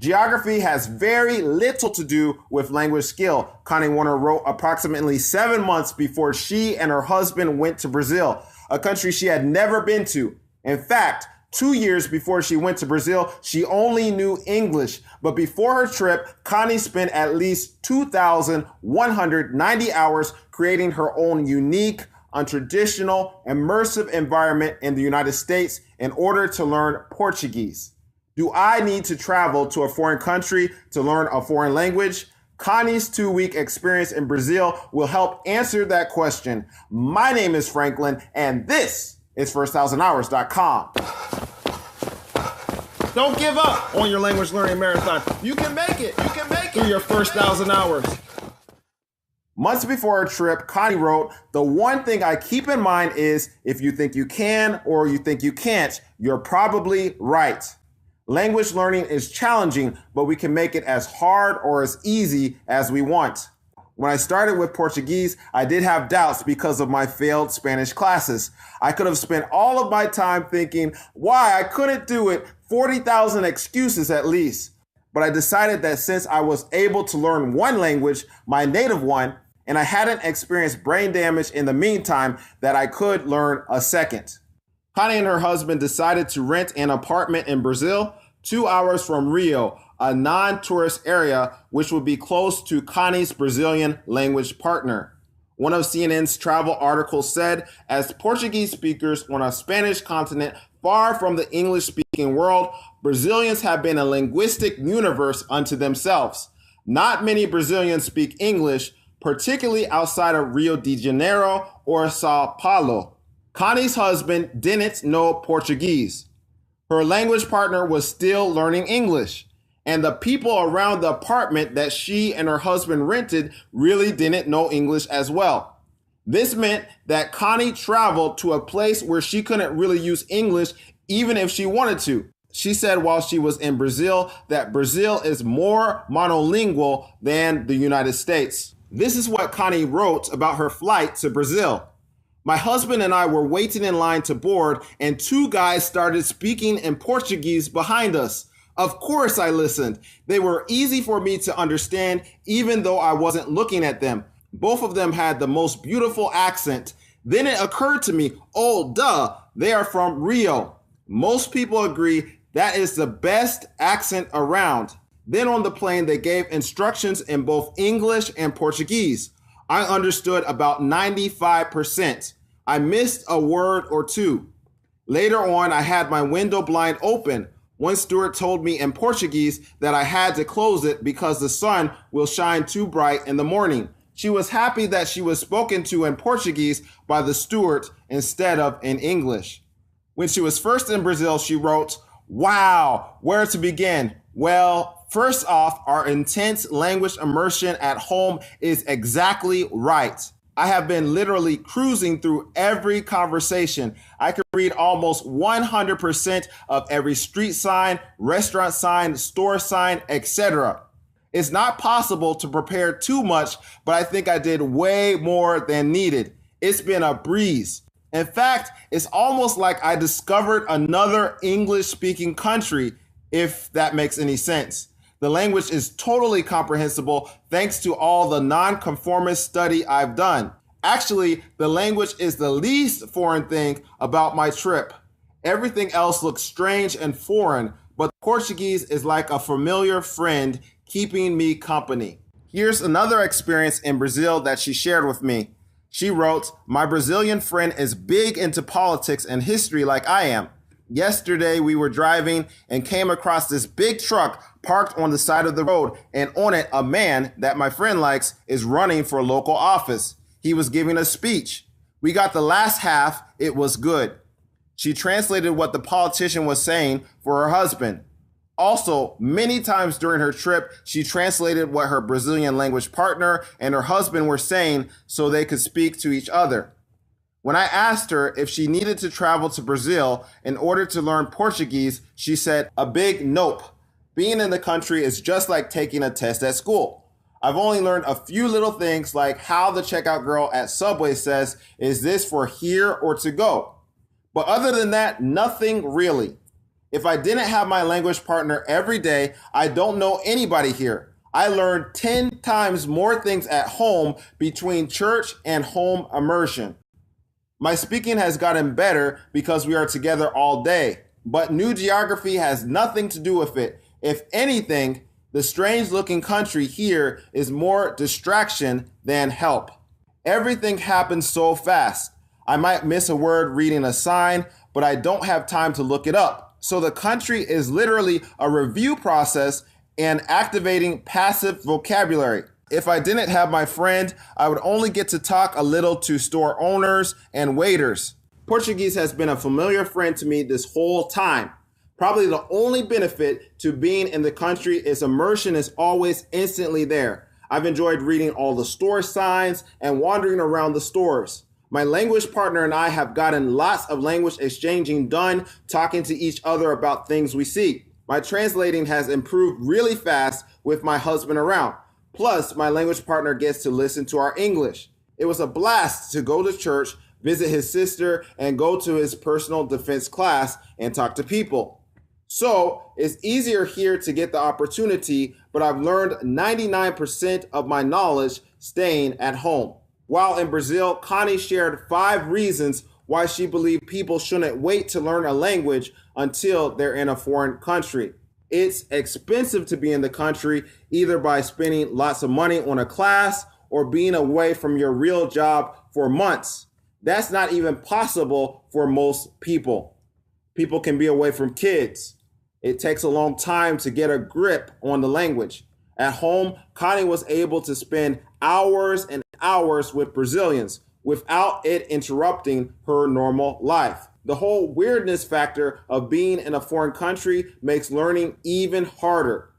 Geography has very little to do with language skill, Connie Warner wrote approximately 7 months before she and her husband went to Brazil, a country she had never been to. In fact, 2 years before she went to Brazil, she only knew English. But before her trip, Connie spent at least 2,190 hours creating her own unique, untraditional, immersive environment in the United States in order to learn Portuguese. Do I need to travel to a foreign country to learn a foreign language? Connie's 2-week experience in Brazil will help answer that question. My name is Franklin, and this is First1000hours.com. Don't give up on your language learning marathon. You can make it. You can make it through your first 1,000 hours. Months before her trip, Connie wrote, "The one thing I keep in mind is if you think you can or you think you can't, you're probably right. Language learning is challenging, but we can make it as hard or as easy as we want." When I started with Portuguese, I did have doubts because of my failed Spanish classes. I could have spent all of my time thinking why I couldn't do it, 40,000 excuses at least. But I decided that since I was able to learn one language, my native one, and I hadn't experienced brain damage in the meantime, that I could learn a second. Connie and her husband decided to rent an apartment in Brazil, 2 hours from Rio, a non-tourist area which would be close to Connie's Brazilian language partner. One of CNN's travel articles said, as Portuguese speakers on a Spanish continent far from the English-speaking world, Brazilians have been a linguistic universe unto themselves. Not many Brazilians speak English, particularly outside of Rio de Janeiro or Sao Paulo. Connie's husband didn't know Portuguese. Her language partner was still learning English. And the people around the apartment that she and her husband rented really didn't know English as well. This meant that Connie traveled to a place where she couldn't really use English even if she wanted to. She said while she was in Brazil that Brazil is more monolingual than the United States. This is what Connie wrote about her flight to Brazil. "My husband and I were waiting in line to board, and 2 guys started speaking in Portuguese behind us. Of course I listened. They were easy for me to understand, even though I wasn't looking at them. Both of them had the most beautiful accent. Then it occurred to me, oh, duh, they are from Rio. Most people agree that is the best accent around. Then on the plane, they gave instructions in both English and Portuguese. I understood about 95%. I missed a word or two. Later on, I had my window blind open. One steward told me in Portuguese that I had to close it because the sun will shine too bright in the morning. She was happy that she was spoken to in Portuguese by the steward instead of in English. When she was first in Brazil, she wrote, "Wow, where to begin? Well, first off, our intense language immersion at home is exactly right. I have been literally cruising through every conversation. I can read almost 100% of every street sign, restaurant sign, store sign, etc. It's not possible to prepare too much, but I think I did way more than needed. It's been a breeze. In fact, it's almost like I discovered another English-speaking country, if that makes any sense. The language is totally comprehensible thanks to all the nonconformist study I've done. Actually, the language is the least foreign thing about my trip. Everything else looks strange and foreign, but Portuguese is like a familiar friend keeping me company." Here's another experience in Brazil that she shared with me. She wrote, "My Brazilian friend is big into politics and history like I am. Yesterday, we were driving and came across this big truck parked on the side of the road, and on it, a man that my friend likes is running for local office. He was giving a speech. We got the last half. It was good." She translated what the politician was saying for her husband. Also, many times during her trip, she translated what her Brazilian language partner and her husband were saying so they could speak to each other. When I asked her if she needed to travel to Brazil in order to learn Portuguese, she said, "A big nope. Being in the country is just like taking a test at school. I've only learned a few little things like how the checkout girl at Subway says, 'Is this for here or to go?' But other than that, nothing really. If I didn't have my language partner every day, I don't know anybody here. I learned 10 times more things at home between church and home immersion. My speaking has gotten better because we are together all day, but new geography has nothing to do with it. If anything, the strange looking country here is more distraction than help. Everything happens so fast. I might miss a word reading a sign, but I don't have time to look it up. So the country is literally a review process and activating passive vocabulary. If I didn't have my friend, I would only get to talk a little to store owners and waiters. Portuguese has been a familiar friend to me this whole time. Probably the only benefit to being in the country is immersion is always instantly there. I've enjoyed reading all the store signs and wandering around the stores. My language partner and I have gotten lots of language exchanging done, talking to each other about things we see. My translating has improved really fast with my husband around. Plus, my language partner gets to listen to our English. It was a blast to go to church, visit his sister, and go to his personal defense class and talk to people. So, it's easier here to get the opportunity, but I've learned 99% of my knowledge staying at home. While in Brazil, Connie shared 5 reasons why she believed people shouldn't wait to learn a language until they're in a foreign country. It's expensive to be in the country, either by spending lots of money on a class or being away from your real job for months. That's not even possible for most people. People can be away from kids. It takes a long time to get a grip on the language. At home, Connie was able to spend hours and hours with Brazilians without it interrupting her normal life. The whole weirdness factor of being in a foreign country makes learning even harder.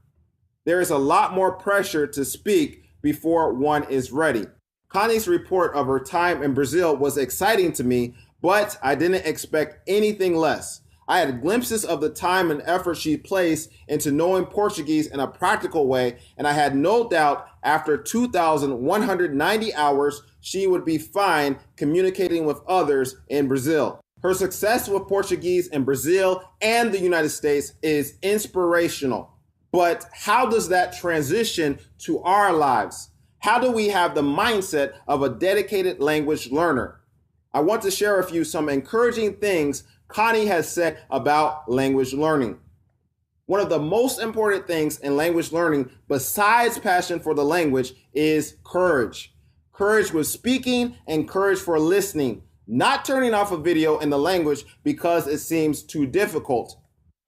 There is a lot more pressure to speak before one is ready. Connie's report of her time in Brazil was exciting to me, but I didn't expect anything less. I had glimpses of the time and effort she placed into knowing Portuguese in a practical way, and I had no doubt after 2,190 hours, she would be fine communicating with others in Brazil. Her success with Portuguese in Brazil and the United States is inspirational. But how does that transition to our lives? How do we have the mindset of a dedicated language learner? I want to share with you some encouraging things Connie has said about language learning. One of the most important things in language learning, besides passion for the language, is courage. Courage with speaking and courage for listening. Not turning off a video in the language because it seems too difficult.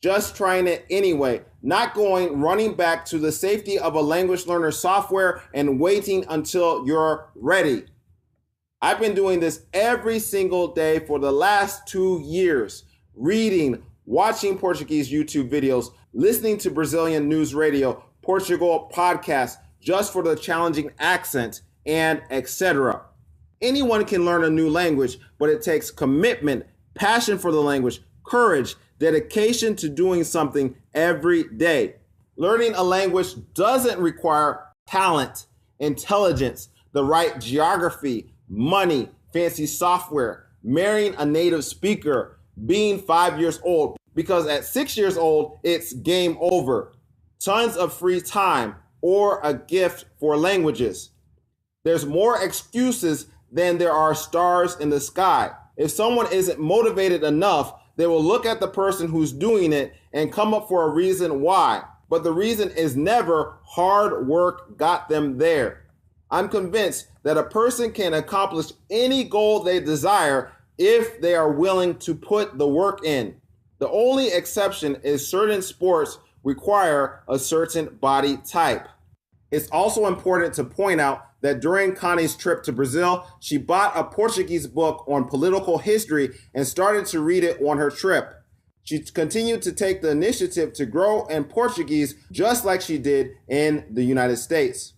Just trying it anyway. Not running back to the safety of a language learner software and waiting until you're ready. I've been doing this every single day for the last 2 years. Reading, watching Portuguese YouTube videos, listening to Brazilian news radio, Portugal podcasts, just for the challenging accent, and etc. Anyone can learn a new language, but it takes commitment, passion for the language, courage, dedication to doing something every day. Learning a language doesn't require talent, intelligence, the right geography, money, fancy software, marrying a native speaker, being 5 years old, because at 6 years old, it's game over. Tons of free time or a gift for languages. There's more excuses than there are stars in the sky. If someone isn't motivated enough, they will look at the person who's doing it and come up for a reason why. But the reason is never hard work got them there. I'm convinced that a person can accomplish any goal they desire if they are willing to put the work in. The only exception is certain sports require a certain body type. It's also important to point out that during Connie's trip to Brazil, she bought a Portuguese book on political history and started to read it on her trip. She continued to take the initiative to grow in Portuguese just like she did in the United States.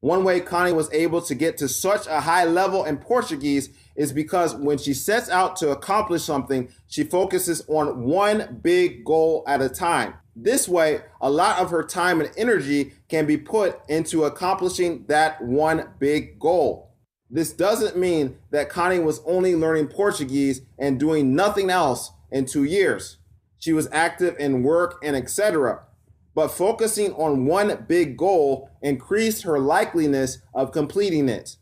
One way Connie was able to get to such a high level in Portuguese is because when she sets out to accomplish something, she focuses on one big goal at a time. This way, a lot of her time and energy can be put into accomplishing that one big goal. This doesn't mean that Connie was only learning Portuguese and doing nothing else in 2 years. She was active in work and etc. But focusing on one big goal increased her likeliness of completing it.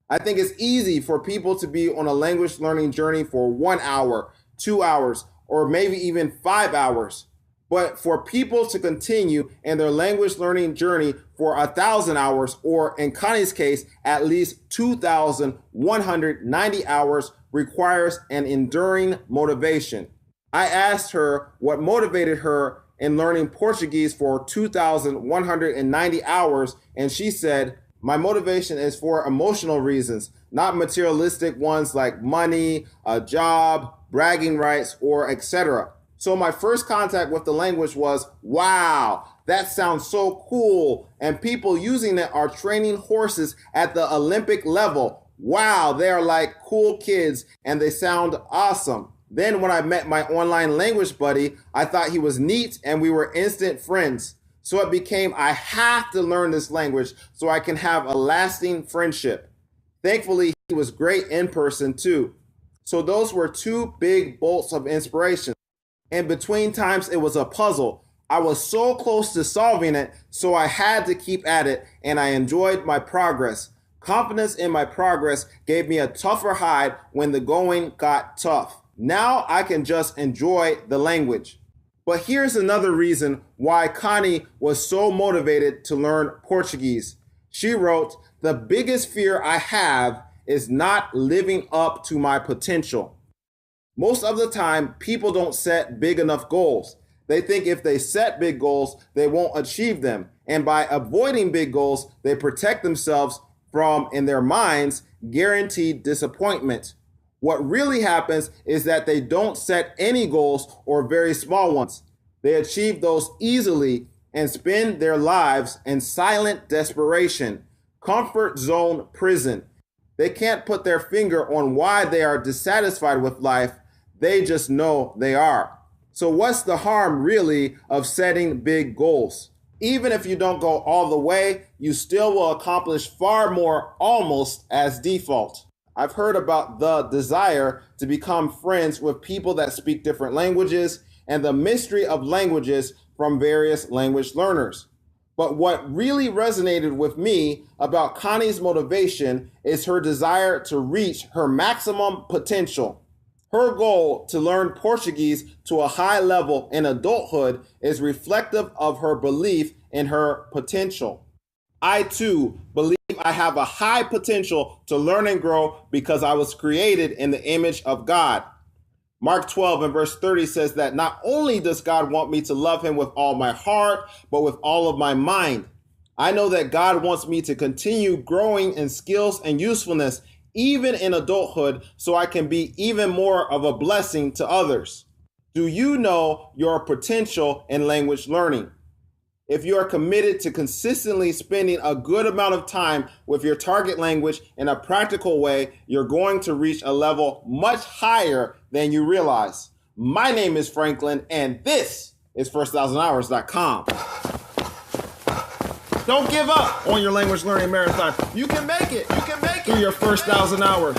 I think it's easy for people to be on a language learning journey for 1 hour, 2 hours, or maybe even 5 hours. But for people to continue in their language learning journey for 1,000 hours, or in Connie's case, at least 2,190 hours, requires an enduring motivation. I asked her what motivated her in learning Portuguese for 2,190 hours, and she said, "My motivation is for emotional reasons, not materialistic ones like money, a job, bragging rights, or etc." So my first contact with the language was, wow, that sounds so cool. And people using it are training horses at the Olympic level. Wow, they are like cool kids and they sound awesome. Then when I met my online language buddy, I thought he was neat and we were instant friends. So it became, I have to learn this language so I can have a lasting friendship. Thankfully, he was great in person too. So those were two big bolts of inspiration. And between times, it was a puzzle. I was so close to solving it, so I had to keep at it, and I enjoyed my progress. Confidence in my progress gave me a tougher hide when the going got tough. Now I can just enjoy the language. But here's another reason why Connie was so motivated to learn Portuguese. She wrote, "The biggest fear I have is not living up to my potential." Most of the time, people don't set big enough goals. They think if they set big goals, they won't achieve them. And by avoiding big goals, they protect themselves from, in their minds, guaranteed disappointment. What really happens is that they don't set any goals or very small ones. They achieve those easily and spend their lives in silent desperation, comfort zone prison. They can't put their finger on why they are dissatisfied with life. They just know they are. So what's the harm really of setting big goals? Even if you don't go all the way, you still will accomplish far more almost as default. I've heard about the desire to become friends with people that speak different languages and the mystery of languages from various language learners. But what really resonated with me about Connie's motivation is her desire to reach her maximum potential. Her goal to learn Portuguese to a high level in adulthood is reflective of her belief in her potential. I too believe I have a high potential to learn and grow because I was created in the image of God. Mark 12 and verse 30 says that not only does God want me to love him with all my heart, but with all of my mind. I know that God wants me to continue growing in skills and usefulness even in adulthood, so I can be even more of a blessing to others. Do you know your potential in language learning? If you are committed to consistently spending a good amount of time with your target language in a practical way, you're going to reach a level much higher than you realize. My name is Franklin, and this is First1000hours.com. Don't give up on your language learning marathon. You can make it. You can make it through your first 1,000 hours.